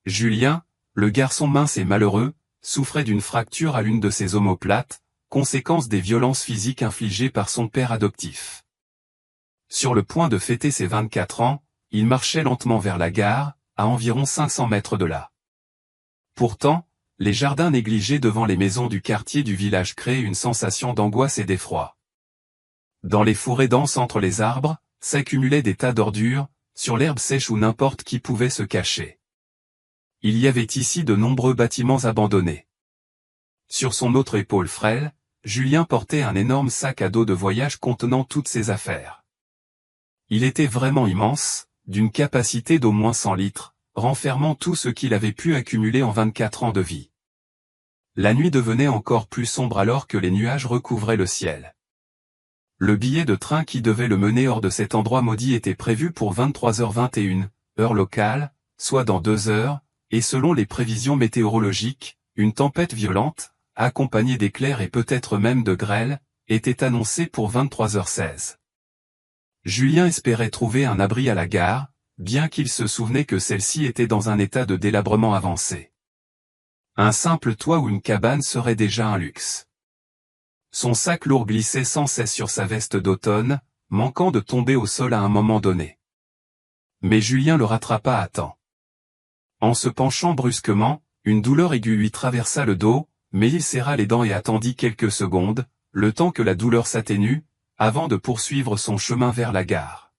Julien, le garçon mince et malheureux, souffrait d'une fracture à l'une de ses omoplates, conséquence des violences physiques infligées par son père adoptif. Sur le point de fêter ses 24 ans, il marchait lentement vers la gare, à environ 500 mètres de là. Pourtant, les jardins négligés devant les maisons du quartier du village créaient une sensation d'angoisse et d'effroi. Dans les fourrés denses entre les arbres, s'accumulaient des tas d'ordures, sur l'herbe sèche où n'importe qui pouvait se cacher. Il y avait ici de nombreux bâtiments abandonnés. Sur son autre épaule frêle, Julien portait un énorme sac à dos de voyage contenant toutes ses affaires. Il était vraiment immense, d'une capacité d'au moins 100 litres, renfermant tout ce qu'il avait pu accumuler en 24 ans de vie. La nuit devenait encore plus sombre alors que les nuages recouvraient le ciel. Le billet de train qui devait le mener hors de cet endroit maudit était prévu pour 23h21, heure locale, soit dans 2 heures, et selon les prévisions météorologiques, une tempête violente, accompagnée d'éclairs et peut-être même de grêle, était annoncée pour 23h16. Julien espérait trouver un abri à la gare, bien qu'il se souvenait que celle-ci était dans un état de délabrement avancé. Un simple toit ou une cabane serait déjà un luxe. Son sac lourd glissait sans cesse sur sa veste d'automne, manquant de tomber au sol à un moment donné. Mais Julien le rattrapa à temps. En se penchant brusquement, une douleur aiguë lui traversa le dos, mais il serra les dents et attendit quelques secondes, le temps que la douleur s'atténue, avant de poursuivre son chemin vers la gare.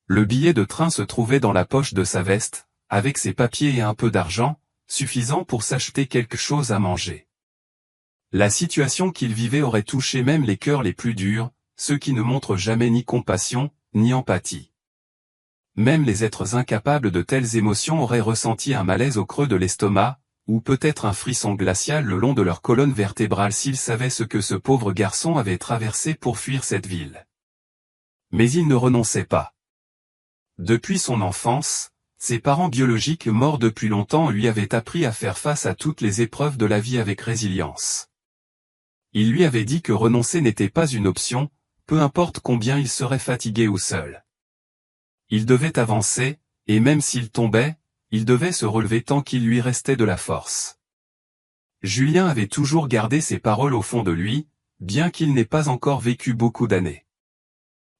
Le billet de train se trouvait dans la poche de sa veste, avec ses papiers et un peu d'argent, suffisant pour s'acheter quelque chose à manger. La situation qu'il vivait aurait touché même les cœurs les plus durs, ceux qui ne montrent jamais ni compassion, ni empathie. Même les êtres incapables de telles émotions auraient ressenti un malaise au creux de l'estomac, ou peut-être un frisson glacial le long de leur colonne vertébrale s'ils savaient ce que ce pauvre garçon avait traversé pour fuir cette ville. Mais il ne renonçait pas. Depuis son enfance, ses parents biologiques morts depuis longtemps lui avaient appris à faire face à toutes les épreuves de la vie avec résilience. Il lui avait dit que renoncer n'était pas une option, peu importe combien il serait fatigué ou seul. Il devait avancer, et même s'il tombait, il devait se relever tant qu'il lui restait de la force. Julien avait toujours gardé ces paroles au fond de lui, bien qu'il n'ait pas encore vécu beaucoup d'années.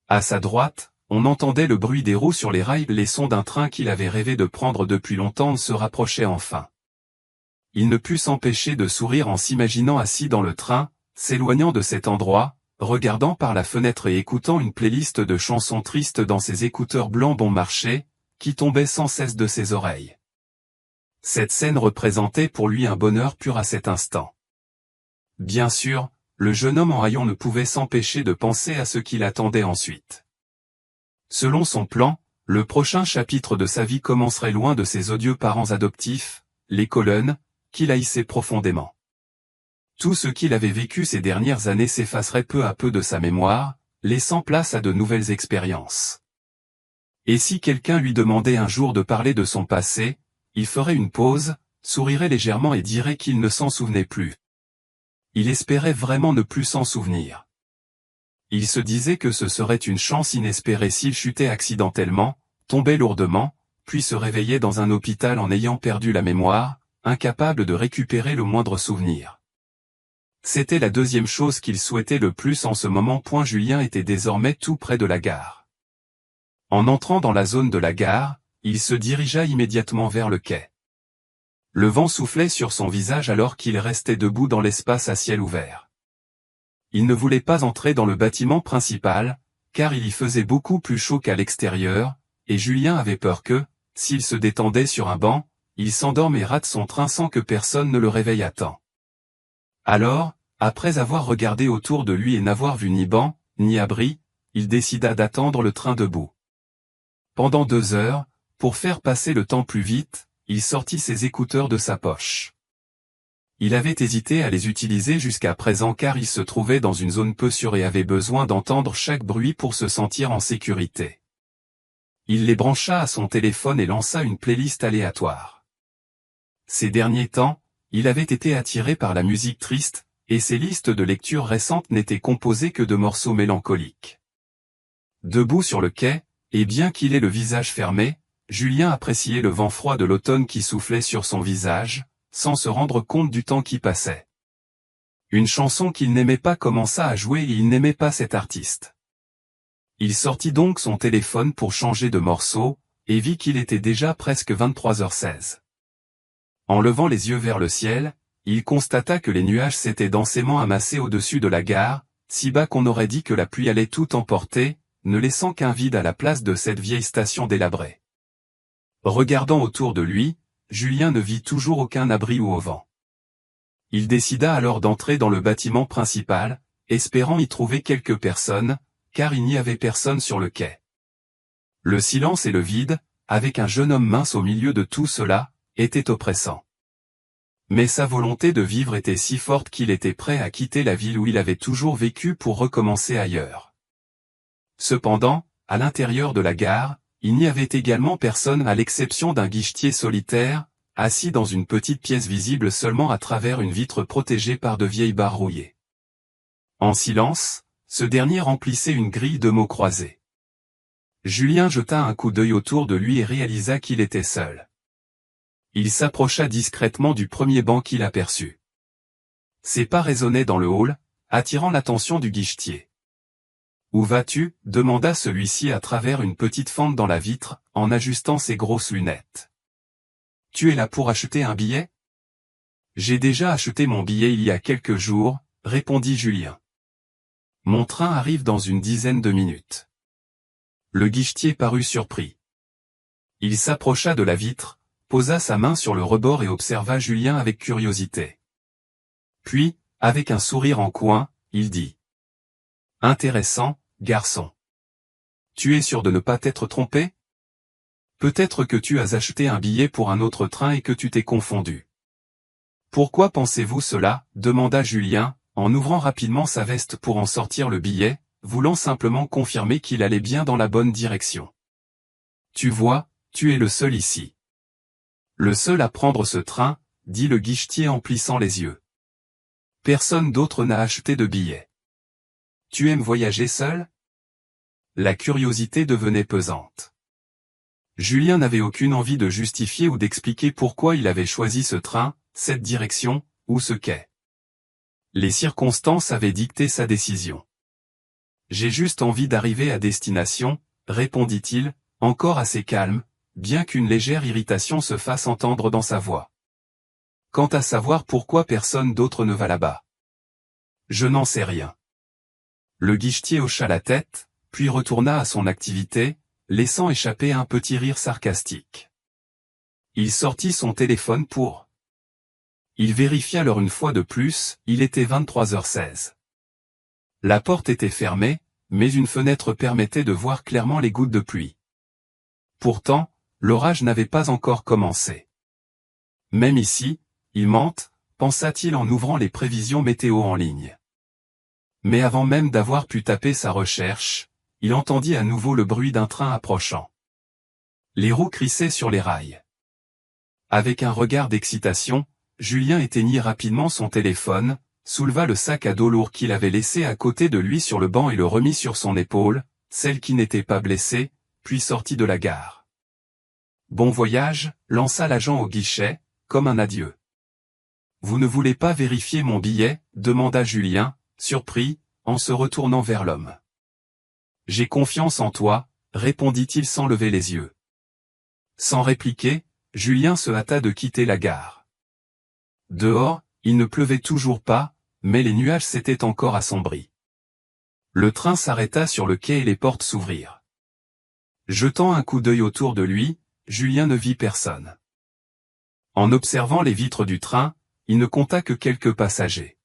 À sa droite, on entendait le bruit des roues sur les rails, les sons d'un train qu'il avait rêvé de prendre depuis longtemps se rapprochaient enfin. Il ne put s'empêcher de sourire en s'imaginant assis dans le train, s'éloignant de cet endroit, regardant par la fenêtre et écoutant une playlist de chansons tristes dans ses écouteurs blancs bon marché, qui tombaient sans cesse de ses oreilles. Cette scène représentait pour lui un bonheur pur à cet instant. Bien sûr, le jeune homme en haillons ne pouvait s'empêcher de penser à ce qui l'attendait ensuite. Selon son plan, le prochain chapitre de sa vie commencerait loin de ses odieux parents adoptifs, les Colonnes, qu'il haïssait profondément. Tout ce qu'il avait vécu ces dernières années s'effacerait peu à peu de sa mémoire, laissant place à de nouvelles expériences. Et si quelqu'un lui demandait un jour de parler de son passé, il ferait une pause, sourirait légèrement et dirait qu'il ne s'en souvenait plus. Il espérait vraiment ne plus s'en souvenir. Il se disait que ce serait une chance inespérée s'il chutait accidentellement, tombait lourdement, puis se réveillait dans un hôpital en ayant perdu la mémoire, incapable de récupérer le moindre souvenir. C'était la deuxième chose qu'il souhaitait le plus en ce moment. Julien était désormais tout près de la gare. En entrant dans la zone de la gare, il se dirigea immédiatement vers le quai. Le vent soufflait sur son visage alors qu'il restait debout dans l'espace à ciel ouvert. Il ne voulait pas entrer dans le bâtiment principal, car il y faisait beaucoup plus chaud qu'à l'extérieur, et Julien avait peur que, s'il se détendait sur un banc, il s'endorme et rate son train sans que personne ne le réveille à temps. Alors, après avoir regardé autour de lui et n'avoir vu ni banc, ni abri, il décida d'attendre le train debout. Pendant 2 heures, pour faire passer le temps plus vite, il sortit ses écouteurs de sa poche. Il avait hésité à les utiliser jusqu'à présent car il se trouvait dans une zone peu sûre et avait besoin d'entendre chaque bruit pour se sentir en sécurité. Il les brancha à son téléphone et lança une playlist aléatoire. Ces derniers temps, il avait été attiré par la musique triste, et ses listes de lecture récentes n'étaient composées que de morceaux mélancoliques. Debout sur le quai, et bien qu'il ait le visage fermé, Julien appréciait le vent froid de l'automne qui soufflait sur son visage, sans se rendre compte du temps qui passait. Une chanson qu'il n'aimait pas commença à jouer et il n'aimait pas cet artiste. Il sortit donc son téléphone pour changer de morceau, et vit qu'il était déjà presque 23h16. En levant les yeux vers le ciel, il constata que les nuages s'étaient densément amassés au-dessus de la gare, si bas qu'on aurait dit que la pluie allait tout emporter, ne laissant qu'un vide à la place de cette vieille station délabrée. Regardant autour de lui, Julien ne vit toujours aucun abri ou auvent. Il décida alors d'entrer dans le bâtiment principal, espérant y trouver quelques personnes, car il n'y avait personne sur le quai. Le silence et le vide, avec un jeune homme mince au milieu de tout cela, étaient oppressants. Mais sa volonté de vivre était si forte qu'il était prêt à quitter la ville où il avait toujours vécu pour recommencer ailleurs. Cependant, à l'intérieur de la gare, il n'y avait également personne à l'exception d'un guichetier solitaire, assis dans une petite pièce visible seulement à travers une vitre protégée par de vieilles barres rouillées. En silence, ce dernier remplissait une grille de mots croisés. Julien jeta un coup d'œil autour de lui et réalisa qu'il était seul. Il s'approcha discrètement du premier banc qu'il aperçut. Ses pas résonnaient dans le hall, attirant l'attention du guichetier. « Où vas-tu » demanda celui-ci à travers une petite fente dans la vitre, en ajustant ses grosses lunettes. « Tu es là pour acheter un billet ?»« J'ai déjà acheté mon billet il y a quelques jours, » répondit Julien. « Mon train arrive dans une dizaine de minutes. » Le guichetier parut surpris. Il s'approcha de la vitre, posa sa main sur le rebord et observa Julien avec curiosité. Puis, avec un sourire en coin, il dit « Intéressant, garçon. Tu es sûr de ne pas t'être trompé ? Peut-être que tu as acheté un billet pour un autre train et que tu t'es confondu. »« Pourquoi pensez-vous cela » demanda Julien, en ouvrant rapidement sa veste pour en sortir le billet, voulant simplement confirmer qu'il allait bien dans la bonne direction. « Tu vois, tu es le seul ici. »« Le seul à prendre ce train, » dit le guichetier en plissant les yeux. « Personne d'autre n'a acheté de billet. »« Tu aimes voyager seul ?» La curiosité devenait pesante. Julien n'avait aucune envie de justifier ou d'expliquer pourquoi il avait choisi ce train, cette direction, ou ce quai. Les circonstances avaient dicté sa décision. « J'ai juste envie d'arriver à destination », répondit-il, encore assez calme, bien qu'une légère irritation se fasse entendre dans sa voix. « Quant à savoir pourquoi personne d'autre ne va là-bas. Je n'en sais rien. » Le guichetier hocha la tête, puis retourna à son activité, laissant échapper un petit rire sarcastique. Il sortit son téléphone pour. Il vérifia l'heure une fois de plus, il était 23h16. La porte était fermée, mais une fenêtre permettait de voir clairement les gouttes de pluie. Pourtant, l'orage n'avait pas encore commencé. Même ici, ils mentent, pensa-t-il en ouvrant les prévisions météo en ligne. Mais avant même d'avoir pu taper sa recherche, il entendit à nouveau le bruit d'un train approchant. Les roues crissaient sur les rails. Avec un regard d'excitation, Julien éteignit rapidement son téléphone, souleva le sac à dos lourd qu'il avait laissé à côté de lui sur le banc et le remit sur son épaule, celle qui n'était pas blessée, puis sortit de la gare. « Bon voyage » lança l'agent au guichet, comme un adieu. « Vous ne voulez pas vérifier mon billet » demanda Julien, surpris, en se retournant vers l'homme. « J'ai confiance en toi » répondit-il sans lever les yeux. Sans répliquer, Julien se hâta de quitter la gare. Dehors, il ne pleuvait toujours pas, mais les nuages s'étaient encore assombris. Le train s'arrêta sur le quai et les portes s'ouvrirent. Jetant un coup d'œil autour de lui, Julien ne vit personne. En observant les vitres du train, il ne compta que quelques passagers.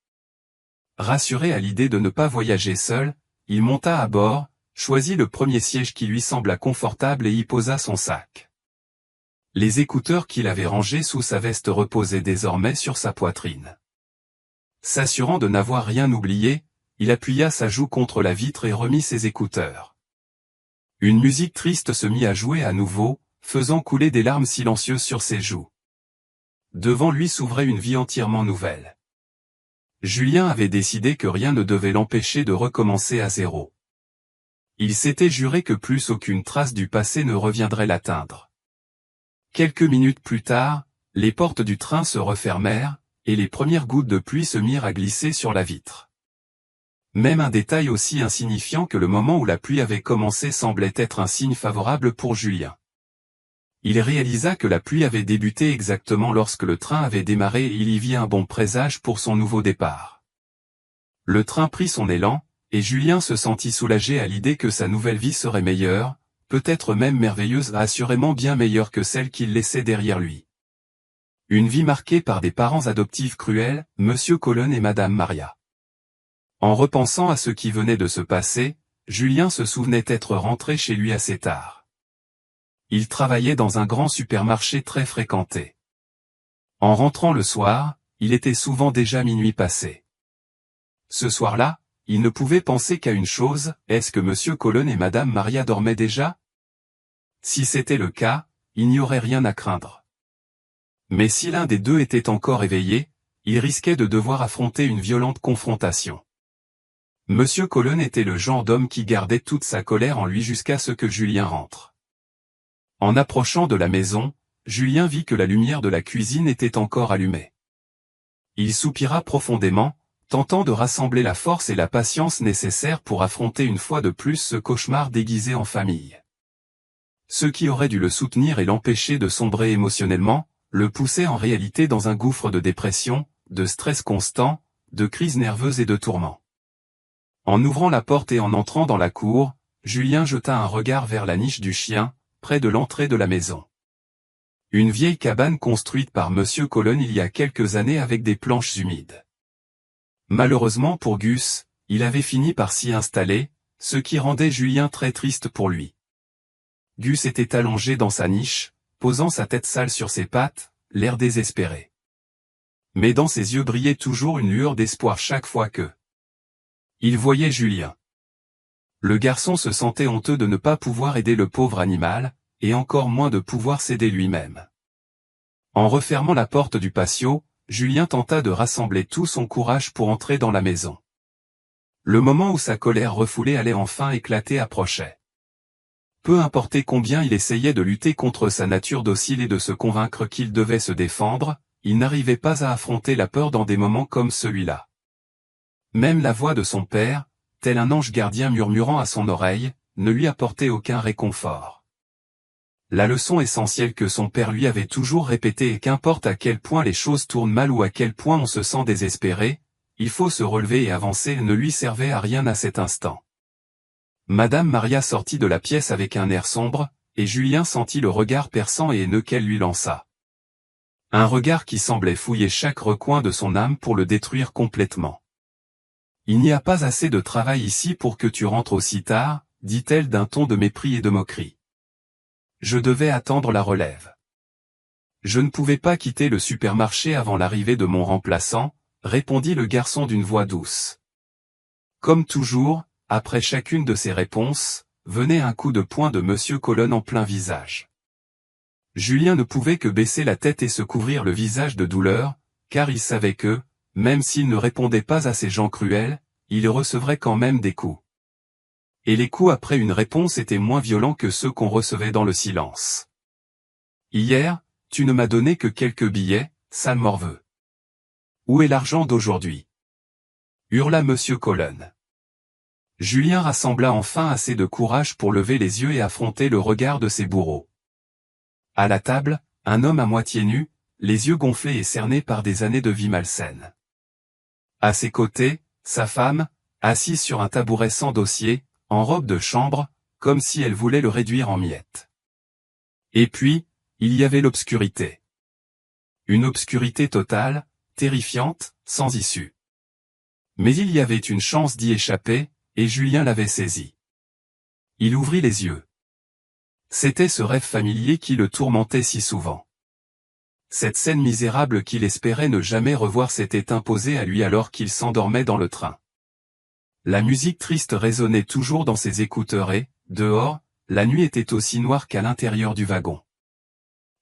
Rassuré à l'idée de ne pas voyager seul, il monta à bord, choisit le premier siège qui lui sembla confortable et y posa son sac. Les écouteurs qu'il avait rangés sous sa veste reposaient désormais sur sa poitrine. S'assurant de n'avoir rien oublié, il appuya sa joue contre la vitre et remit ses écouteurs. Une musique triste se mit à jouer à nouveau, faisant couler des larmes silencieuses sur ses joues. Devant lui s'ouvrait une vie entièrement nouvelle. Julien avait décidé que rien ne devait l'empêcher de recommencer à zéro. Il s'était juré que plus aucune trace du passé ne reviendrait l'atteindre. Quelques minutes plus tard, les portes du train se refermèrent, et les premières gouttes de pluie se mirent à glisser sur la vitre. Même un détail aussi insignifiant que le moment où la pluie avait commencé semblait être un signe favorable pour Julien. Il réalisa que la pluie avait débuté exactement lorsque le train avait démarré et il y vit un bon présage pour son nouveau départ. Le train prit son élan, et Julien se sentit soulagé à l'idée que sa nouvelle vie serait meilleure, peut-être même merveilleuse, assurément bien meilleure que celle qu'il laissait derrière lui. Une vie marquée par des parents adoptifs cruels, Monsieur Colonne et Madame Maria. En repensant à ce qui venait de se passer, Julien se souvenait être rentré chez lui assez tard. Il travaillait dans un grand supermarché très fréquenté. En rentrant le soir, il était souvent déjà minuit passé. Ce soir-là, il ne pouvait penser qu'à une chose, est-ce que Monsieur Colonne et Madame Maria dormaient déjà? Si c'était le cas, il n'y aurait rien à craindre. Mais si l'un des deux était encore éveillé, il risquait de devoir affronter une violente confrontation. Monsieur Colonne était le genre d'homme qui gardait toute sa colère en lui jusqu'à ce que Julien rentre. En approchant de la maison, Julien vit que la lumière de la cuisine était encore allumée. Il soupira profondément, tentant de rassembler la force et la patience nécessaires pour affronter une fois de plus ce cauchemar déguisé en famille. Ce qui aurait dû le soutenir et l'empêcher de sombrer émotionnellement, le poussait en réalité dans un gouffre de dépression, de stress constant, de crises nerveuses et de tourments. En ouvrant la porte et en entrant dans la cour, Julien jeta un regard vers la niche du chien, près de l'entrée de la maison. Une vieille cabane construite par Monsieur Colonne il y a quelques années avec des planches humides. Malheureusement pour Gus, il avait fini par s'y installer, ce qui rendait Julien très triste pour lui. Gus était allongé dans sa niche, posant sa tête sale sur ses pattes, l'air désespéré. Mais dans ses yeux brillait toujours une lueur d'espoir chaque fois que il voyait Julien. Le garçon se sentait honteux de ne pas pouvoir aider le pauvre animal, et encore moins de pouvoir s'aider lui-même. En refermant la porte du patio, Julien tenta de rassembler tout son courage pour entrer dans la maison. Le moment où sa colère refoulée allait enfin éclater approchait. Peu importait combien il essayait de lutter contre sa nature docile et de se convaincre qu'il devait se défendre, il n'arrivait pas à affronter la peur dans des moments comme celui-là. Même la voix de son père, tel un ange gardien murmurant à son oreille, ne lui apportait aucun réconfort. La leçon essentielle que son père lui avait toujours répétée est qu'importe à quel point les choses tournent mal ou à quel point on se sent désespéré, il faut se relever et avancer ne lui servait à rien à cet instant. Madame Maria sortit de la pièce avec un air sombre, et Julien sentit le regard perçant et haineux qu'elle lui lança. Un regard qui semblait fouiller chaque recoin de son âme pour le détruire complètement. « Il n'y a pas assez de travail ici pour que tu rentres aussi tard, dit-elle d'un ton de mépris et de moquerie. Je devais attendre la relève. Je ne pouvais pas quitter le supermarché avant l'arrivée de mon remplaçant, répondit le garçon d'une voix douce. Comme toujours, après chacune de ces réponses, venait un coup de poing de Monsieur Colonne en plein visage. Julien ne pouvait que baisser la tête et se couvrir le visage de douleur, car il savait que, même s'il ne répondait pas à ces gens cruels, il recevrait quand même des coups. Et les coups après une réponse étaient moins violents que ceux qu'on recevait dans le silence. Hier, tu ne m'as donné que quelques billets, sale morveux. Où est l'argent d'aujourd'hui? Hurla Monsieur Colonne. Julien rassembla enfin assez de courage pour lever les yeux et affronter le regard de ses bourreaux. À la table, un homme à moitié nu, les yeux gonflés et cernés par des années de vie malsaine. À ses côtés, sa femme, assise sur un tabouret sans dossier, en robe de chambre, comme si elle voulait le réduire en miettes. Et puis, il y avait l'obscurité. Une obscurité totale, terrifiante, sans issue. Mais il y avait une chance d'y échapper, et Julien l'avait saisi. Il ouvrit les yeux. C'était ce rêve familier qui le tourmentait si souvent. Cette scène misérable qu'il espérait ne jamais revoir s'était imposée à lui alors qu'il s'endormait dans le train. La musique triste résonnait toujours dans ses écouteurs et, dehors, la nuit était aussi noire qu'à l'intérieur du wagon.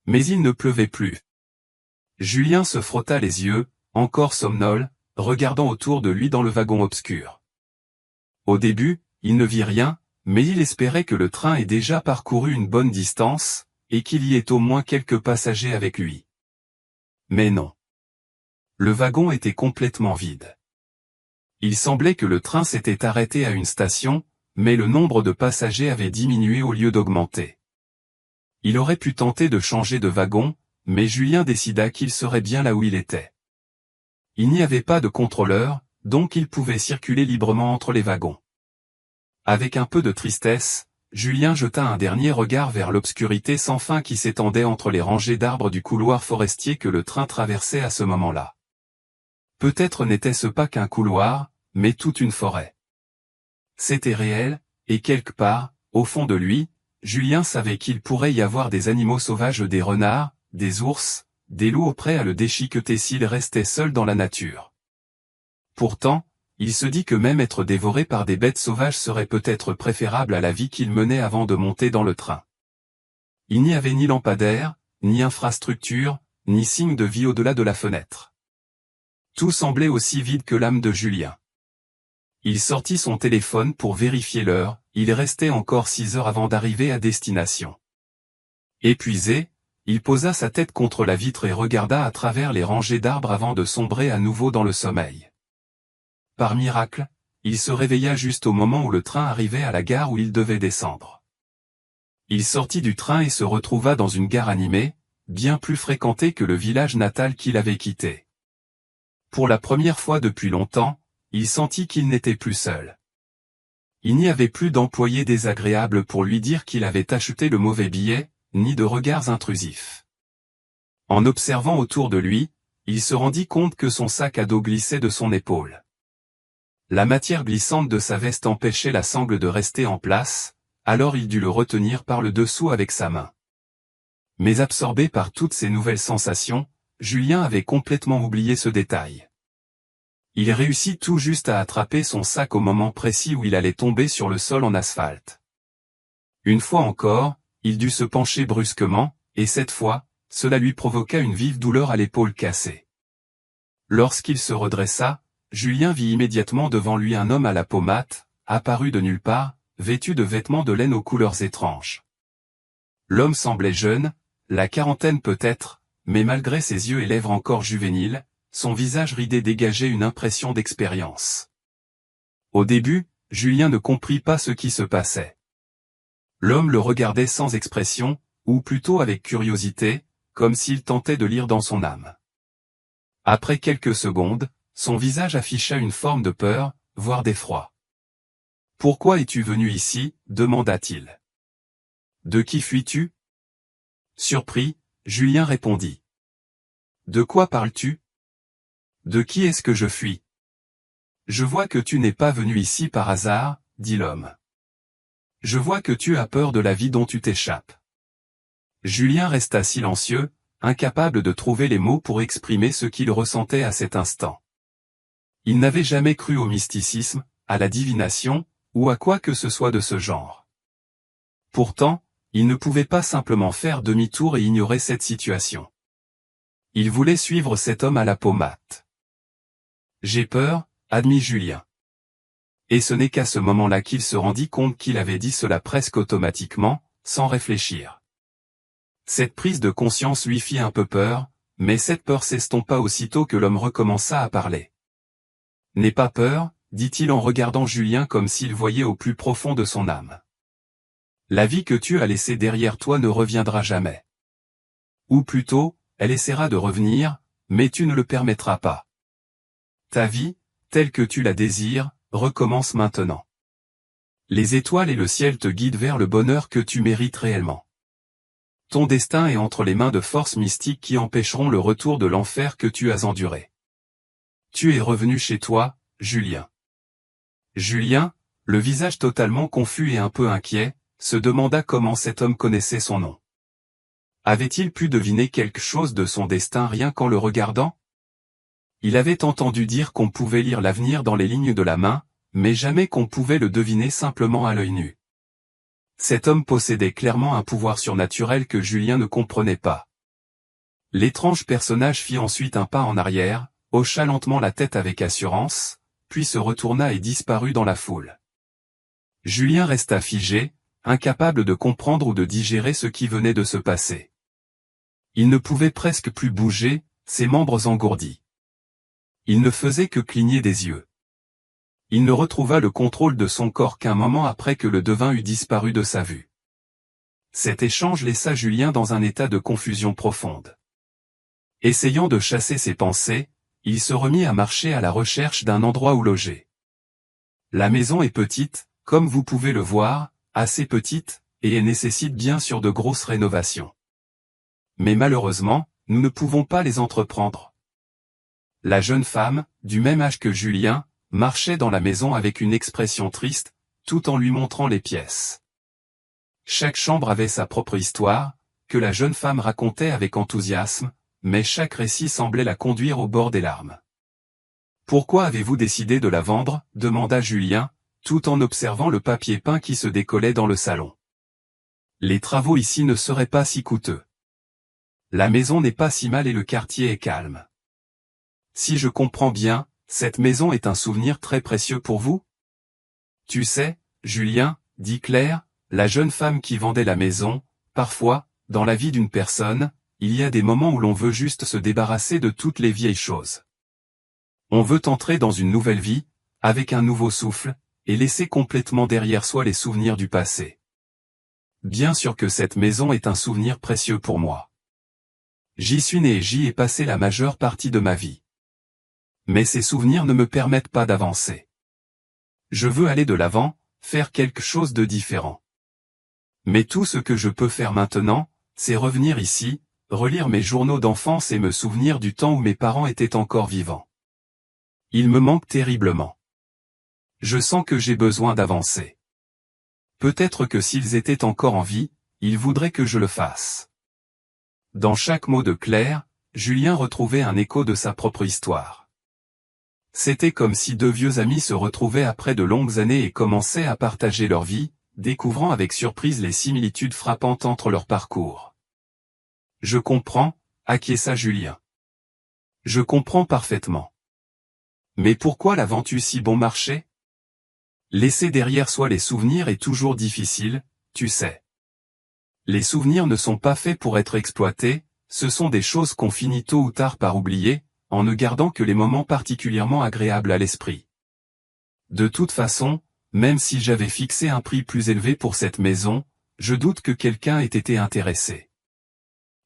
Mais il ne pleuvait plus. Julien se frotta les yeux, encore somnole, regardant autour de lui dans le wagon obscur. Au début, il ne vit rien, mais il espérait que le train ait déjà parcouru une bonne distance, et qu'il y ait au moins quelques passagers avec lui. Mais non. Le wagon était complètement vide. Il semblait que le train s'était arrêté à une station, mais le nombre de passagers avait diminué au lieu d'augmenter. Il aurait pu tenter de changer de wagon, mais Julien décida qu'il serait bien là où il était. Il n'y avait pas de contrôleur, donc il pouvait circuler librement entre les wagons. Avec un peu de tristesse, Julien jeta un dernier regard vers l'obscurité sans fin qui s'étendait entre les rangées d'arbres du couloir forestier que le train traversait à ce moment-là. Peut-être n'était-ce pas qu'un couloir, mais toute une forêt. C'était réel, et quelque part, au fond de lui, Julien savait qu'il pourrait y avoir des animaux sauvages, des renards, des ours, des loups prêts à le déchiqueter s'il restait seul dans la nature. Pourtant, il se dit que même être dévoré par des bêtes sauvages serait peut-être préférable à la vie qu'il menait avant de monter dans le train. Il n'y avait ni lampadaire, ni infrastructure, ni signe de vie au-delà de la fenêtre. Tout semblait aussi vide que l'âme de Julien. Il sortit son téléphone pour vérifier l'heure, il restait encore 6 heures avant d'arriver à destination. Épuisé, il posa sa tête contre la vitre et regarda à travers les rangées d'arbres avant de sombrer à nouveau dans le sommeil. Par miracle, il se réveilla juste au moment où le train arrivait à la gare où il devait descendre. Il sortit du train et se retrouva dans une gare animée, bien plus fréquentée que le village natal qu'il avait quitté. Pour la première fois depuis longtemps, il sentit qu'il n'était plus seul. Il n'y avait plus d'employés désagréables pour lui dire qu'il avait acheté le mauvais billet, ni de regards intrusifs. En observant autour de lui, il se rendit compte que son sac à dos glissait de son épaule. La matière glissante de sa veste empêchait la sangle de rester en place, alors il dut le retenir par le dessous avec sa main. Mais absorbé par toutes ces nouvelles sensations, Julien avait complètement oublié ce détail. Il réussit tout juste à attraper son sac au moment précis où il allait tomber sur le sol en asphalte. Une fois encore, il dut se pencher brusquement, et cette fois, cela lui provoqua une vive douleur à l'épaule cassée. Lorsqu'il se redressa, Julien vit immédiatement devant lui un homme à la peau mate, apparu de nulle part, vêtu de vêtements de laine aux couleurs étranges. L'homme semblait jeune, la quarantaine peut-être, mais malgré ses yeux et lèvres encore juvéniles, son visage ridé dégageait une impression d'expérience. Au début, Julien ne comprit pas ce qui se passait. L'homme le regardait sans expression, ou plutôt avec curiosité, comme s'il tentait de lire dans son âme. Après quelques secondes, son visage afficha une forme de peur, voire d'effroi. « Pourquoi es-tu venu ici ?» demanda-t-il. « De qui fuis-tu » Surpris, Julien répondit. « De quoi parles-tu » ? « De qui est-ce que je fuis ?»« Je vois que tu n'es pas venu ici par hasard, » dit l'homme. « Je vois que tu as peur de la vie dont tu t'échappes. » Julien resta silencieux, incapable de trouver les mots pour exprimer ce qu'il ressentait à cet instant. Il n'avait jamais cru au mysticisme, à la divination, ou à quoi que ce soit de ce genre. Pourtant, il ne pouvait pas simplement faire demi-tour et ignorer cette situation. Il voulait suivre cet homme à la peau mate. « J'ai peur », admit Julien. Et ce n'est qu'à ce moment-là qu'il se rendit compte qu'il avait dit cela presque automatiquement, sans réfléchir. Cette prise de conscience lui fit un peu peur, mais cette peur s'estompa aussitôt que l'homme recommença à parler. « N'aie pas peur », dit-il en regardant Julien comme s'il voyait au plus profond de son âme. « La vie que tu as laissée derrière toi ne reviendra jamais. Ou plutôt, elle essaiera de revenir, mais tu ne le permettras pas. Ta vie, telle que tu la désires, recommence maintenant. Les étoiles et le ciel te guident vers le bonheur que tu mérites réellement. Ton destin est entre les mains de forces mystiques qui empêcheront le retour de l'enfer que tu as enduré. Tu es revenu chez toi, Julien. » Julien, le visage totalement confus et un peu inquiet, se demanda comment cet homme connaissait son nom. Avait-il pu deviner quelque chose de son destin rien qu'en le regardant ? Il avait entendu dire qu'on pouvait lire l'avenir dans les lignes de la main, mais jamais qu'on pouvait le deviner simplement à l'œil nu. Cet homme possédait clairement un pouvoir surnaturel que Julien ne comprenait pas. L'étrange personnage fit ensuite un pas en arrière, hocha lentement la tête avec assurance, puis se retourna et disparut dans la foule. Julien resta figé, incapable de comprendre ou de digérer ce qui venait de se passer. Il ne pouvait presque plus bouger, ses membres engourdis. Il ne faisait que cligner des yeux. Il ne retrouva le contrôle de son corps qu'un moment après que le devin eut disparu de sa vue. Cet échange laissa Julien dans un état de confusion profonde. Essayant de chasser ses pensées, il se remit à marcher à la recherche d'un endroit où loger. La maison est petite, comme vous pouvez le voir, assez petite, et elle nécessite bien sûr de grosses rénovations. Mais malheureusement, nous ne pouvons pas les entreprendre. La jeune femme, du même âge que Julien, marchait dans la maison avec une expression triste, tout en lui montrant les pièces. Chaque chambre avait sa propre histoire, que la jeune femme racontait avec enthousiasme, mais chaque récit semblait la conduire au bord des larmes. « Pourquoi avez-vous décidé de la vendre » demanda Julien, tout en observant le papier peint qui se décollait dans le salon. « Les travaux ici ne seraient pas si coûteux. La maison n'est pas si mal et le quartier est calme. Si je comprends bien, cette maison est un souvenir très précieux pour vous ? Tu sais, Julien, dit Claire, la jeune femme qui vendait la maison, parfois, dans la vie d'une personne, il y a des moments où l'on veut juste se débarrasser de toutes les vieilles choses. On veut entrer dans une nouvelle vie, avec un nouveau souffle, et laisser complètement derrière soi les souvenirs du passé. Bien sûr que cette maison est un souvenir précieux pour moi. J'y suis né et j'y ai passé la majeure partie de ma vie. Mais ces souvenirs ne me permettent pas d'avancer. Je veux aller de l'avant, faire quelque chose de différent. Mais tout ce que je peux faire maintenant, c'est revenir ici, relire mes journaux d'enfance et me souvenir du temps où mes parents étaient encore vivants. Il me manque terriblement. Je sens que j'ai besoin d'avancer. Peut-être que s'ils étaient encore en vie, ils voudraient que je le fasse. Dans chaque mot de Claire, Julien retrouvait un écho de sa propre histoire. C'était comme si deux vieux amis se retrouvaient après de longues années et commençaient à partager leur vie, découvrant avec surprise les similitudes frappantes entre leurs parcours. « Je comprends » acquiesça Julien. « Je comprends parfaitement. Mais pourquoi la vends-tu si bon marché ? Laisser derrière soi les souvenirs est toujours difficile, tu sais. Les souvenirs ne sont pas faits pour être exploités, ce sont des choses qu'on finit tôt ou tard par oublier, en ne gardant que les moments particulièrement agréables à l'esprit. De toute façon, même si j'avais fixé un prix plus élevé pour cette maison, je doute que quelqu'un ait été intéressé.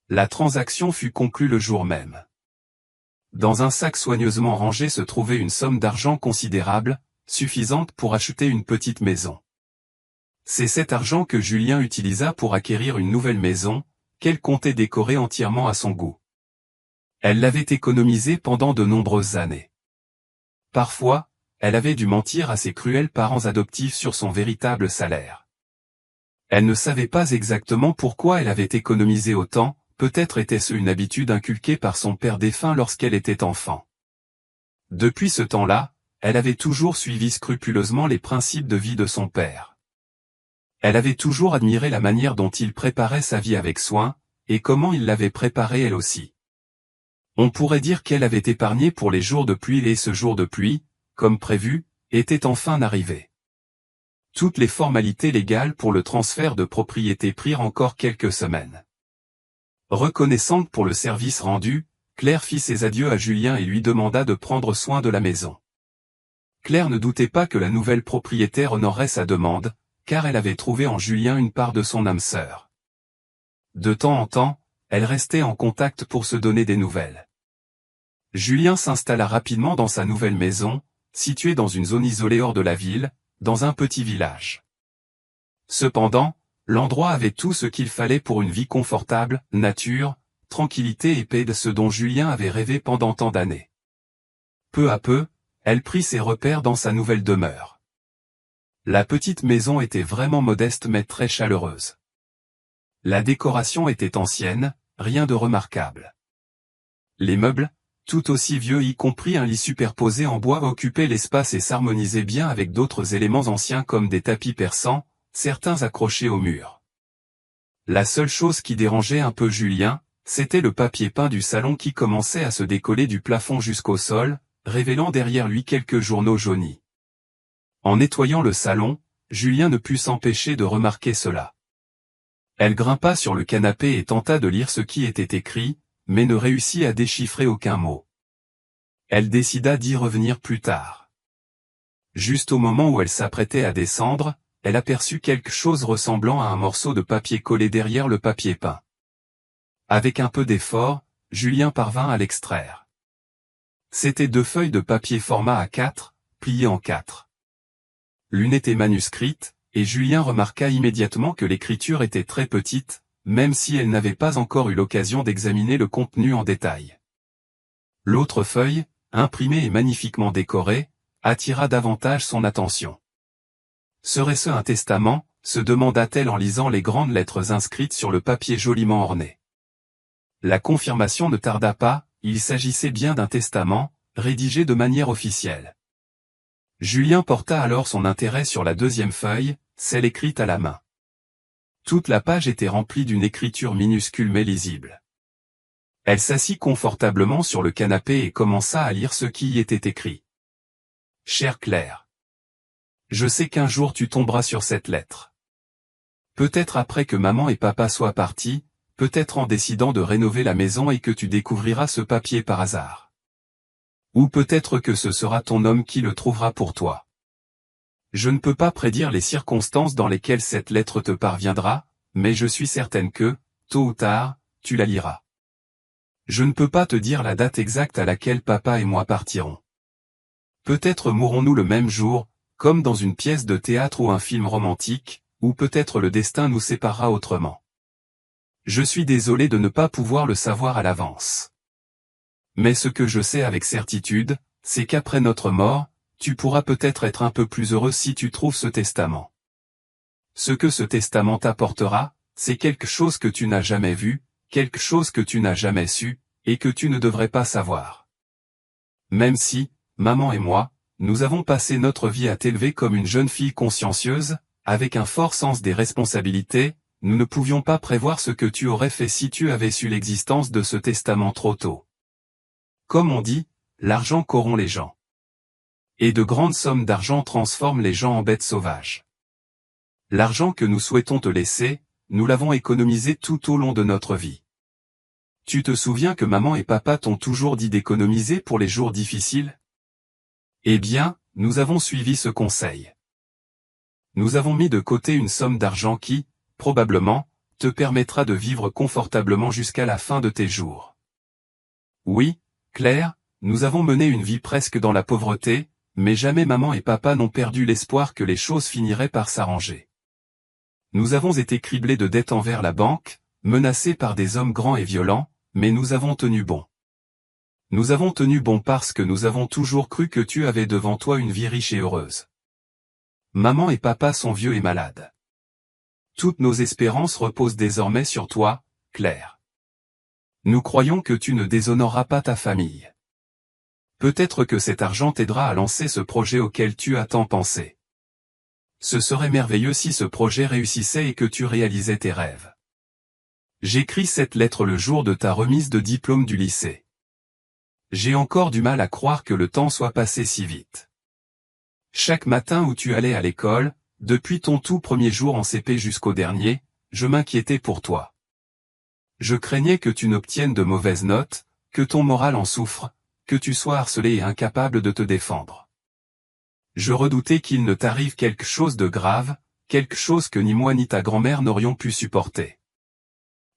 La transaction fut conclue le jour même. Dans un sac soigneusement rangé se trouvait une somme d'argent considérable, suffisante pour acheter une petite maison. C'est cet argent que Julien utilisa pour acquérir une nouvelle maison, qu'elle comptait décorer entièrement à son goût. Elle l'avait économisé pendant de nombreuses années. Parfois, elle avait dû mentir à ses cruels parents adoptifs sur son véritable salaire. Elle ne savait pas exactement pourquoi elle avait économisé autant, peut-être était-ce une habitude inculquée par son père défunt lorsqu'elle était enfant. Depuis ce temps-là, elle avait toujours suivi scrupuleusement les principes de vie de son père. Elle avait toujours admiré la manière dont il préparait sa vie avec soin, et comment il l'avait préparée elle aussi. On pourrait dire qu'elle avait épargné pour les jours de pluie et ce jour de pluie, comme prévu, était enfin arrivé. Toutes les formalités légales pour le transfert de propriété prirent encore quelques semaines. Reconnaissante pour le service rendu, Claire fit ses adieux à Julien et lui demanda de prendre soin de la maison. Claire ne doutait pas que la nouvelle propriétaire honorerait sa demande, car elle avait trouvé en Julien une part de son âme sœur. De temps en temps, elle restait en contact pour se donner des nouvelles. Julien s'installa rapidement dans sa nouvelle maison, située dans une zone isolée hors de la ville, dans un petit village. Cependant, l'endroit avait tout ce qu'il fallait pour une vie confortable, nature, tranquillité et paix, de ce dont Julien avait rêvé pendant tant d'années. Peu à peu, elle prit ses repères dans sa nouvelle demeure. La petite maison était vraiment modeste mais très chaleureuse. La décoration était ancienne, rien de remarquable. Les meubles, tout aussi vieux y compris un lit superposé en bois, occupaient l'espace et s'harmonisaient bien avec d'autres éléments anciens comme des tapis persans, certains accrochés au mur. La seule chose qui dérangeait un peu Julien, c'était le papier peint du salon qui commençait à se décoller du plafond jusqu'au sol, révélant derrière lui quelques journaux jaunis. En nettoyant le salon, Julien ne put s'empêcher de remarquer cela. Elle grimpa sur le canapé et tenta de lire ce qui était écrit, mais ne réussit à déchiffrer aucun mot. Elle décida d'y revenir plus tard. Juste au moment où elle s'apprêtait à descendre, elle aperçut quelque chose ressemblant à un morceau de papier collé derrière le papier peint. Avec un peu d'effort, Julien parvint à l'extraire. C'étaient 2 feuilles de papier format A4, pliées en 4. L'une était manuscrite, et Julien remarqua immédiatement que l'écriture était très petite, même si elle n'avait pas encore eu l'occasion d'examiner le contenu en détail. L'autre feuille, imprimée et magnifiquement décorée, attira davantage son attention. Serait-ce un testament, se demanda-t-elle en lisant les grandes lettres inscrites sur le papier joliment orné. La confirmation ne tarda pas, il s'agissait bien d'un testament, rédigé de manière officielle. Julien porta alors son intérêt sur la 2e feuille, celle écrite à la main. Toute la page était remplie d'une écriture minuscule mais lisible. Elle s'assit confortablement sur le canapé et commença à lire ce qui y était écrit. « Chère Claire, je sais qu'un jour tu tomberas sur cette lettre. Peut-être après que maman et papa soient partis, peut-être en décidant de rénover la maison et que tu découvriras ce papier par hasard. Ou peut-être que ce sera ton homme qui le trouvera pour toi. Je ne peux pas prédire les circonstances dans lesquelles cette lettre te parviendra, mais je suis certaine que, tôt ou tard, tu la liras. Je ne peux pas te dire la date exacte à laquelle papa et moi partirons. Peut-être mourrons-nous le même jour, comme dans une pièce de théâtre ou un film romantique, ou peut-être le destin nous séparera autrement. Je suis désolé de ne pas pouvoir le savoir à l'avance. Mais ce que je sais avec certitude, c'est qu'après notre mort, tu pourras peut-être être un peu plus heureux si tu trouves ce testament. Ce que ce testament t'apportera, c'est quelque chose que tu n'as jamais vu, quelque chose que tu n'as jamais su, et que tu ne devrais pas savoir. Même si, maman et moi, nous avons passé notre vie à t'élever comme une jeune fille consciencieuse, avec un fort sens des responsabilités, nous ne pouvions pas prévoir ce que tu aurais fait si tu avais su l'existence de ce testament trop tôt. Comme on dit, l'argent corrompt les gens. Et de grandes sommes d'argent transforment les gens en bêtes sauvages. L'argent que nous souhaitons te laisser, nous l'avons économisé tout au long de notre vie. Tu te souviens que maman et papa t'ont toujours dit d'économiser pour les jours difficiles? Eh bien, nous avons suivi ce conseil. Nous avons mis de côté une somme d'argent qui, probablement, te permettra de vivre confortablement jusqu'à la fin de tes jours. Oui, Claire, nous avons mené une vie presque dans la pauvreté, mais jamais maman et papa n'ont perdu l'espoir que les choses finiraient par s'arranger. Nous avons été criblés de dettes envers la banque, menacés par des hommes grands et violents, mais nous avons tenu bon. Nous avons tenu bon parce que nous avons toujours cru que tu avais devant toi une vie riche et heureuse. Maman et papa sont vieux et malades. Toutes nos espérances reposent désormais sur toi, Claire. Nous croyons que tu ne déshonoreras pas ta famille. Peut-être que cet argent t'aidera à lancer ce projet auquel tu as tant pensé. Ce serait merveilleux si ce projet réussissait et que tu réalisais tes rêves. J'écris cette lettre le jour de ta remise de diplôme du lycée. J'ai encore du mal à croire que le temps soit passé si vite. Chaque matin où tu allais à l'école, depuis ton tout premier jour en CP jusqu'au dernier, je m'inquiétais pour toi. Je craignais que tu n'obtiennes de mauvaises notes, que ton moral en souffre, que tu sois harcelé et incapable de te défendre. Je redoutais qu'il ne t'arrive quelque chose de grave, quelque chose que ni moi ni ta grand-mère n'aurions pu supporter.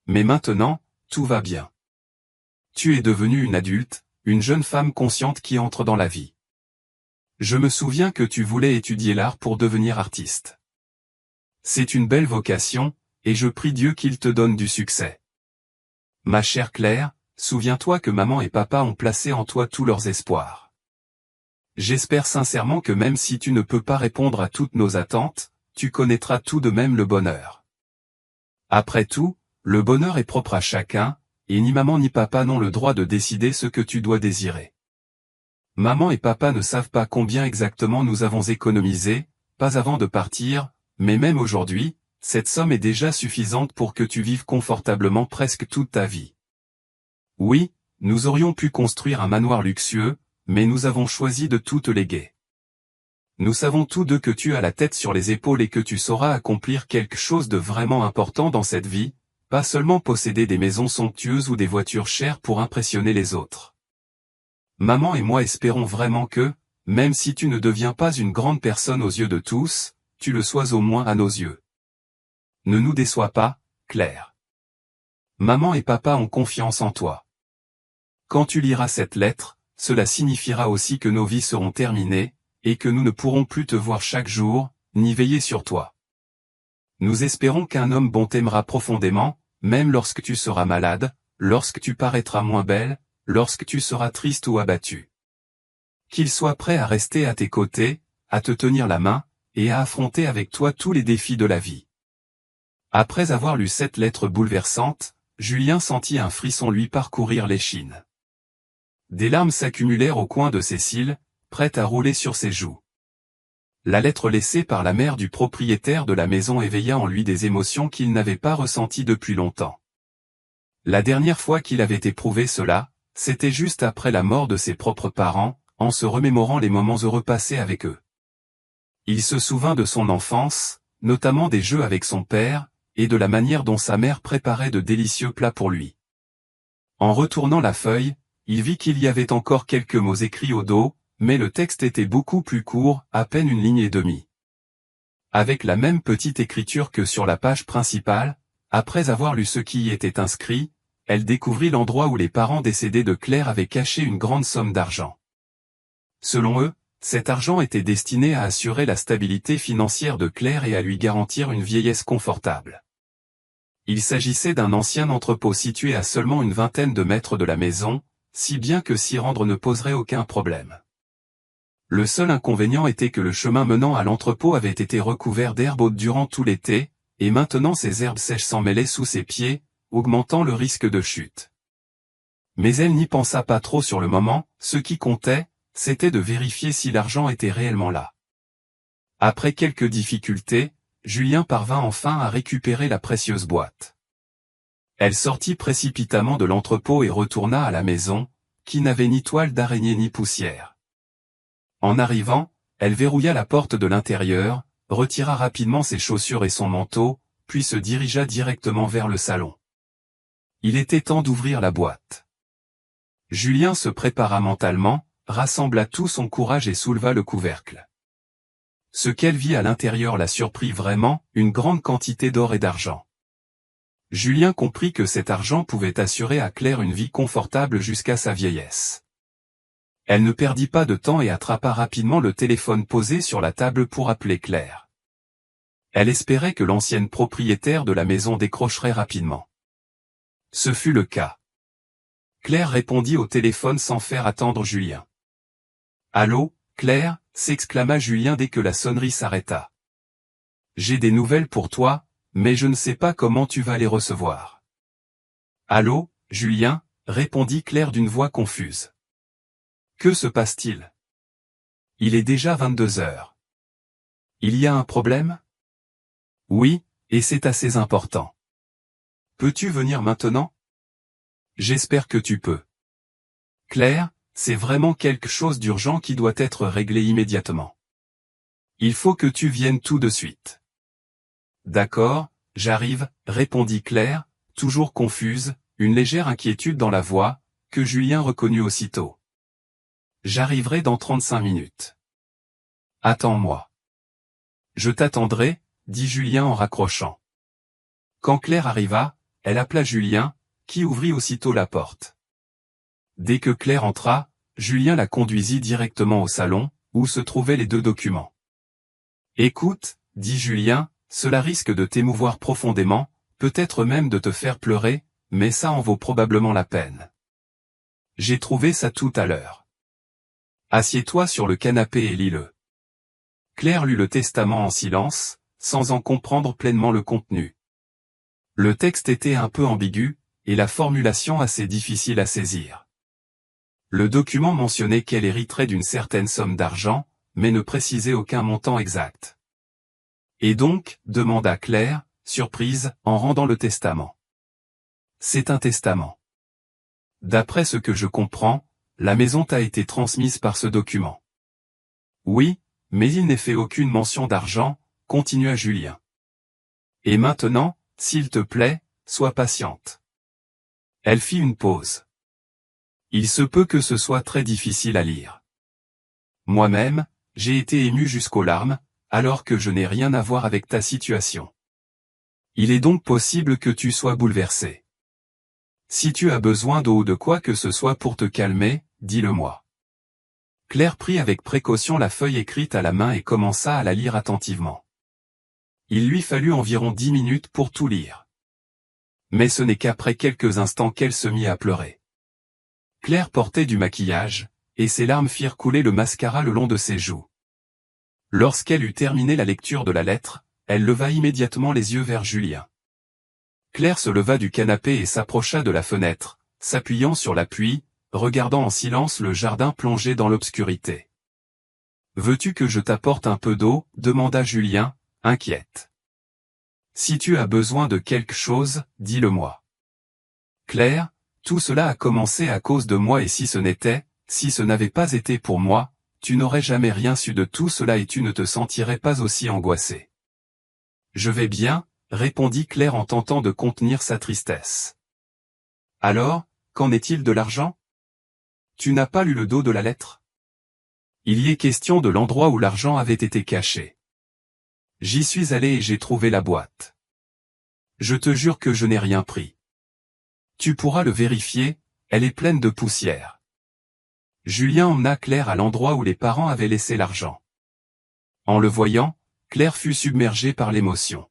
Mais maintenant, tout va bien. Tu es devenue une adulte, une jeune femme consciente qui entre dans la vie. Je me souviens que tu voulais étudier l'art pour devenir artiste. C'est une belle vocation, et je prie Dieu qu'il te donne du succès. Ma chère Claire, souviens-toi que maman et papa ont placé en toi tous leurs espoirs. J'espère sincèrement que même si tu ne peux pas répondre à toutes nos attentes, tu connaîtras tout de même le bonheur. Après tout, le bonheur est propre à chacun, et ni maman ni papa n'ont le droit de décider ce que tu dois désirer. Maman et papa ne savent pas combien exactement nous avons économisé, pas avant de partir, mais même aujourd'hui, cette somme est déjà suffisante pour que tu vives confortablement presque toute ta vie. Oui, nous aurions pu construire un manoir luxueux, mais nous avons choisi de tout te léguer. Nous savons tous deux que tu as la tête sur les épaules et que tu sauras accomplir quelque chose de vraiment important dans cette vie, pas seulement posséder des maisons somptueuses ou des voitures chères pour impressionner les autres. Maman et moi espérons vraiment que, même si tu ne deviens pas une grande personne aux yeux de tous, tu le sois au moins à nos yeux. Ne nous déçois pas, Claire. Maman et papa ont confiance en toi. Quand tu liras cette lettre, cela signifiera aussi que nos vies seront terminées, et que nous ne pourrons plus te voir chaque jour, ni veiller sur toi. Nous espérons qu'un homme bon t'aimera profondément, même lorsque tu seras malade, lorsque tu paraîtras moins belle, lorsque tu seras triste ou abattu. Qu'il soit prêt à rester à tes côtés, à te tenir la main, et à affronter avec toi tous les défis de la vie. Après avoir lu cette lettre bouleversante, Julien sentit un frisson lui parcourir l'échine. Des larmes s'accumulèrent au coin de ses cils, prêtes à rouler sur ses joues. La lettre laissée par la mère du propriétaire de la maison éveilla en lui des émotions qu'il n'avait pas ressenties depuis longtemps. La dernière fois qu'il avait éprouvé cela, c'était juste après la mort de ses propres parents, en se remémorant les moments heureux passés avec eux. Il se souvint de son enfance, notamment des jeux avec son père, et de la manière dont sa mère préparait de délicieux plats pour lui. En retournant la feuille, il vit qu'il y avait encore quelques mots écrits au dos, mais le texte était beaucoup plus court, à peine une ligne et demie. Avec la même petite écriture que sur la page principale, après avoir lu ce qui y était inscrit, elle découvrit l'endroit où les parents décédés de Claire avaient caché une grande somme d'argent. Selon eux, cet argent était destiné à assurer la stabilité financière de Claire et à lui garantir une vieillesse confortable. Il s'agissait d'un ancien entrepôt situé à seulement une vingtaine de mètres de la maison, si bien que s'y rendre ne poserait aucun problème. Le seul inconvénient était que le chemin menant à l'entrepôt avait été recouvert d'herbe haute durant tout l'été, et maintenant ces herbes sèches s'en mêlaient sous ses pieds, augmentant le risque de chute. Mais elle n'y pensa pas trop sur le moment, ce qui comptait, c'était de vérifier si l'argent était réellement là. Après quelques difficultés, Julien parvint enfin à récupérer la précieuse boîte. Elle sortit précipitamment de l'entrepôt et retourna à la maison, qui n'avait ni toile d'araignée ni poussière. En arrivant, elle verrouilla la porte de l'intérieur, retira rapidement ses chaussures et son manteau, puis se dirigea directement vers le salon. Il était temps d'ouvrir la boîte. Julien se prépara mentalement, rassembla tout son courage et souleva le couvercle. Ce qu'elle vit à l'intérieur la surprit vraiment, une grande quantité d'or et d'argent. Julien comprit que cet argent pouvait assurer à Claire une vie confortable jusqu'à sa vieillesse. Elle ne perdit pas de temps et attrapa rapidement le téléphone posé sur la table pour appeler Claire. Elle espérait que l'ancienne propriétaire de la maison décrocherait rapidement. Ce fut le cas. Claire répondit au téléphone sans faire attendre Julien. « Allô, Claire ?» s'exclama Julien dès que la sonnerie s'arrêta. « J'ai des nouvelles pour toi, mais je ne sais pas comment tu vas les recevoir. »« Allô, Julien ?» répondit Claire d'une voix confuse. « Que se passe-t-il ? Il est déjà 22 heures. Il y a un problème ? Oui, et c'est assez important. Peux-tu venir maintenant ? J'espère que tu peux. Claire, c'est vraiment quelque chose d'urgent qui doit être réglé immédiatement. Il faut que tu viennes tout de suite. D'accord, j'arrive, répondit Claire, toujours confuse, une légère inquiétude dans la voix, que Julien reconnut aussitôt. J'arriverai dans 35 minutes. Attends-moi. Je t'attendrai, dit Julien en raccrochant. Quand Claire arriva, elle appela Julien, qui ouvrit aussitôt la porte. Dès que Claire entra, Julien la conduisit directement au salon, où se trouvaient les deux documents. « Écoute, dit Julien, cela risque de t'émouvoir profondément, peut-être même de te faire pleurer, mais ça en vaut probablement la peine. J'ai trouvé ça tout à l'heure. Assieds-toi sur le canapé et lis-le. » Claire lut le testament en silence, sans en comprendre pleinement le contenu. Le texte était un peu ambigu, et la formulation assez difficile à saisir. Le document mentionnait qu'elle hériterait d'une certaine somme d'argent, mais ne précisait aucun montant exact. « Et donc ?» demanda Claire, surprise, en rendant le testament. « C'est un testament. D'après ce que je comprends, la maison t'a été transmise par ce document. » « Oui, Mais il n'est fait aucune mention d'argent, continua Julien. Et maintenant, s'il te plaît, sois patiente. Elle fit une pause. Il se peut que ce soit très difficile à lire. Moi-même, j'ai été ému jusqu'aux larmes, alors que je n'ai rien à voir avec ta situation. Il est donc possible que tu sois bouleversé. Si tu as besoin d'eau ou de quoi que ce soit pour te calmer, dis-le-moi. Claire prit avec précaution la feuille écrite à la main et commença à la lire attentivement. Il lui fallut environ 10 minutes pour tout lire. Mais ce n'est qu'après quelques instants qu'elle se mit à pleurer. Claire portait du maquillage, et ses larmes firent couler le mascara le long de ses joues. Lorsqu'elle eut terminé la lecture de la lettre, elle leva immédiatement les yeux vers Julien. Claire se leva du canapé et s'approcha de la fenêtre, s'appuyant sur l'appui, regardant en silence le jardin plongé dans l'obscurité. « Veux-tu que je t'apporte un peu d'eau » demanda Julien, inquiète. « Si tu as besoin de quelque chose, dis-le-moi. »« Claire, tout cela a commencé à cause de moi et si ce n'avait pas été pour moi, tu n'aurais jamais rien su de tout cela et tu ne te sentirais pas aussi angoissée. »« Je vais bien, » répondit Claire en tentant de contenir sa tristesse. « Alors, qu'en est-il de l'argent ? Tu n'as pas lu le dos de la lettre ? Il y est question de l'endroit où l'argent avait été caché. J'y suis allé et j'ai trouvé la boîte. Je te jure que je n'ai rien pris. Tu pourras le vérifier, elle est pleine de poussière. » Julien emmena Claire à l'endroit où les parents avaient laissé l'argent. En le voyant, Claire fut submergée par l'émotion.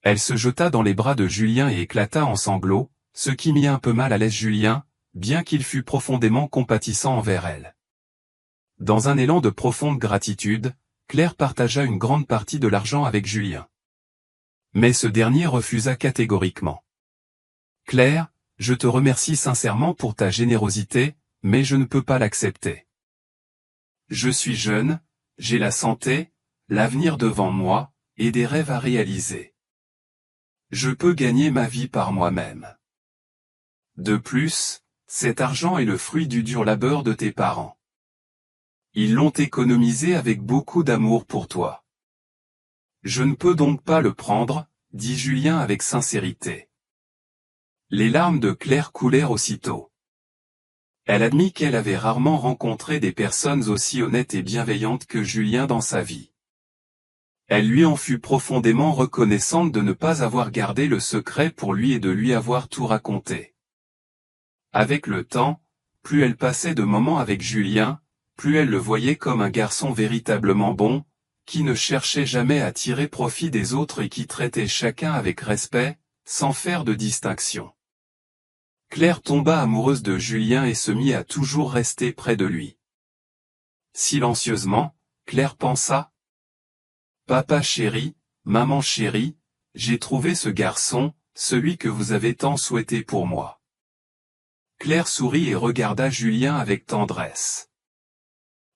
Elle se jeta dans les bras de Julien et éclata en sanglots, ce qui mit un peu mal à l'aise Julien, bien qu'il fût profondément compatissant envers elle. Dans un élan de profonde gratitude, Claire partagea une grande partie de l'argent avec Julien. Mais ce dernier refusa catégoriquement. « Claire, je te remercie sincèrement pour ta générosité, mais je ne peux pas l'accepter. Je suis jeune, j'ai la santé, l'avenir devant moi, et des rêves à réaliser. Je peux gagner ma vie par moi-même. De plus, cet argent est le fruit du dur labeur de tes parents. Ils l'ont économisé avec beaucoup d'amour pour toi. Je ne peux donc pas le prendre, » dit Julien avec sincérité. Les larmes de Claire coulèrent aussitôt. Elle admit qu'elle avait rarement rencontré des personnes aussi honnêtes et bienveillantes que Julien dans sa vie. Elle lui en fut profondément reconnaissante de ne pas avoir gardé le secret pour lui et de lui avoir tout raconté. Avec le temps, plus elle passait de moments avec Julien, plus elle le voyait comme un garçon véritablement bon, qui ne cherchait jamais à tirer profit des autres et qui traitait chacun avec respect, sans faire de distinction. Claire tomba amoureuse de Julien et se mit à toujours rester près de lui. Silencieusement, Claire pensa: « Papa chéri, maman chérie, j'ai trouvé ce garçon, celui que vous avez tant souhaité pour moi. » Claire sourit et regarda Julien avec tendresse.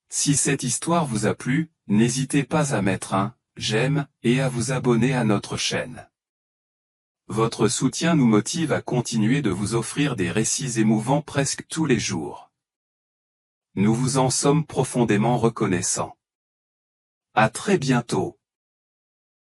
Si cette histoire vous a plu, n'hésitez pas à mettre un j'aime et à vous abonner à notre chaîne. Votre soutien nous motive à continuer de vous offrir des récits émouvants presque tous les jours. Nous vous en sommes profondément reconnaissants. À très bientôt.